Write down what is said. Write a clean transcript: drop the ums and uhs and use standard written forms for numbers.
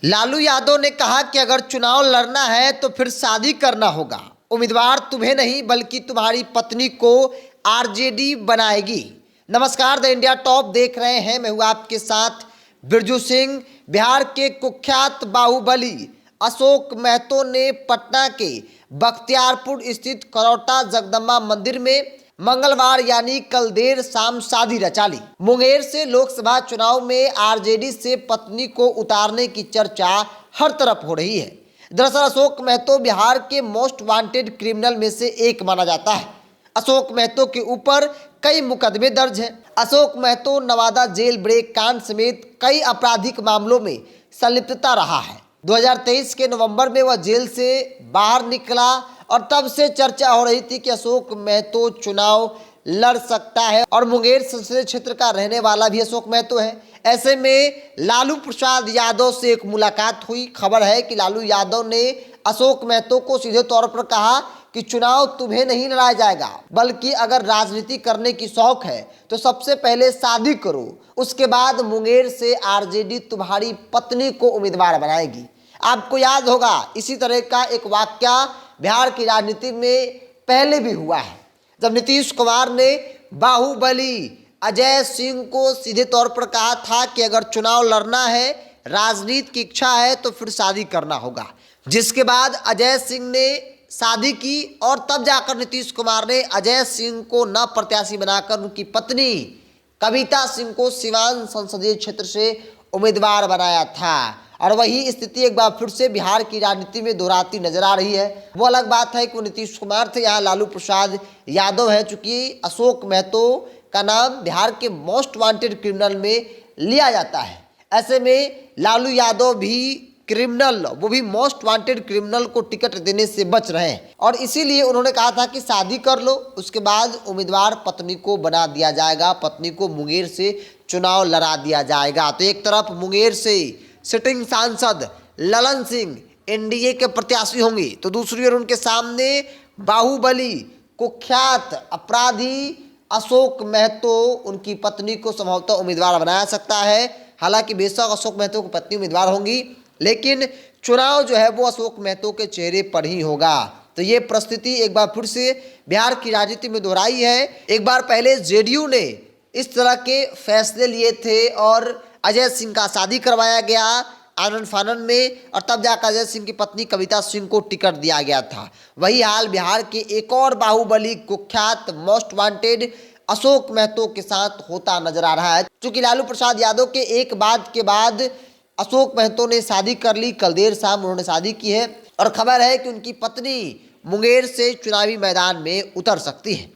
लालू यादव ने कहा कि अगर चुनाव लड़ना है तो फिर शादी करना होगा। उम्मीदवार तुम्हें नहीं बल्कि तुम्हारी पत्नी को आरजेडी बनाएगी। नमस्कार, द इंडिया टॉप देख रहे हैं। मैं हूं आपके साथ बिरजू सिंह। बिहार के कुख्यात बाहुबली अशोक महतो ने पटना के बख्तियारपुर स्थित करौटा जगदम्बा मंदिर में मंगलवार यानी कल देर शाम शादी रचा ली। मुंगेर से लोकसभा चुनाव में आरजेडी से पत्नी को उतारने की चर्चा हर तरफ हो रही है। दरअसल अशोक महतो बिहार के मोस्ट वांटेड क्रिमिनल में से एक माना जाता है। अशोक महतो के ऊपर कई मुकदमे दर्ज हैं। अशोक महतो नवादा जेल ब्रेक कांड समेत कई आपराधिक मामलों में संलिप्तता रहा है। 2023 के नवंबर में वह जेल से बाहर निकला और तब से चर्चा हो रही थी कि अशोक महतो चुनाव लड़ सकता है और मुंगेर संसदीय क्षेत्र का रहने वाला भी अशोक महतो है। ऐसे में लालू प्रसाद यादव से एक मुलाकात हुई। खबर है कि लालू यादव ने अशोक महतो को सीधे तौर पर कहा कि चुनाव तुम्हें नहीं लड़ाया जाएगा, बल्कि अगर राजनीति करने की शौक है तो सबसे पहले शादी करो, उसके बाद मुंगेर से आरजेडी तुम्हारी पत्नी को उम्मीदवार बनाएगी। आपको याद होगा इसी तरह का एक वाकया बिहार की राजनीति में पहले भी हुआ है, जब नीतीश कुमार ने बाहुबली अजय सिंह को सीधे तौर पर कहा था कि अगर चुनाव लड़ना है, राजनीति की इच्छा है तो फिर शादी करना होगा। जिसके बाद अजय सिंह ने शादी की और तब जाकर नीतीश कुमार ने अजय सिंह को न प्रत्याशी बनाकर उनकी पत्नी कविता सिंह को सिवान संसदीय क्षेत्र से उम्मीदवार बनाया था। और वही स्थिति एक बार फिर से बिहार की राजनीति में दोहराती नजर आ रही है। वो अलग बात है कि वो नीतीश कुमार थे, यहाँ लालू प्रसाद यादव है। चूंकि अशोक महतो का नाम बिहार के मोस्ट वांटेड क्रिमिनल में लिया जाता है, ऐसे में लालू यादव भी क्रिमिनल, वो भी मोस्ट वांटेड क्रिमिनल को टिकट देने से बच रहे हैं और इसीलिए उन्होंने कहा था कि शादी कर लो, उसके बाद उम्मीदवार पत्नी को बना दिया जाएगा, पत्नी को मुंगेर से चुनाव लड़ा दिया जाएगा। तो एक तरफ मुंगेर से सिटिंग सांसद ललन सिंह एनडीए के प्रत्याशी होंगे, तो दूसरी ओर उनके सामने बाहुबली कुख्यात अपराधी अशोक महतो उनकी पत्नी को संभवतः उम्मीदवार बनाया सकता है। हालांकि बेशक अशोक महतो की पत्नी उम्मीदवार होंगी, लेकिन चुनाव जो है वो अशोक महतो के चेहरे पर ही होगा। तो ये परिस्थिति एक बार फिर से बिहार की राजनीति में दोहराई है। एक बार पहले जेडीयू ने इस तरह के फैसले लिए थे और अजय सिंह का शादी करवाया गया आनन फानन में और तब जाकर अजय सिंह की पत्नी कविता सिंह को टिकट दिया गया था। वही हाल बिहार के एक और बाहुबली कुख्यात मोस्ट वांटेड अशोक महतो के साथ होता नजर आ रहा है। चूंकि लालू प्रसाद यादव के एक बाद के बाद अशोक महतो ने शादी कर ली। कल देर शाम उन्होंने शादी की है और खबर है कि उनकी पत्नी मुंगेर से चुनावी मैदान में उतर सकती है।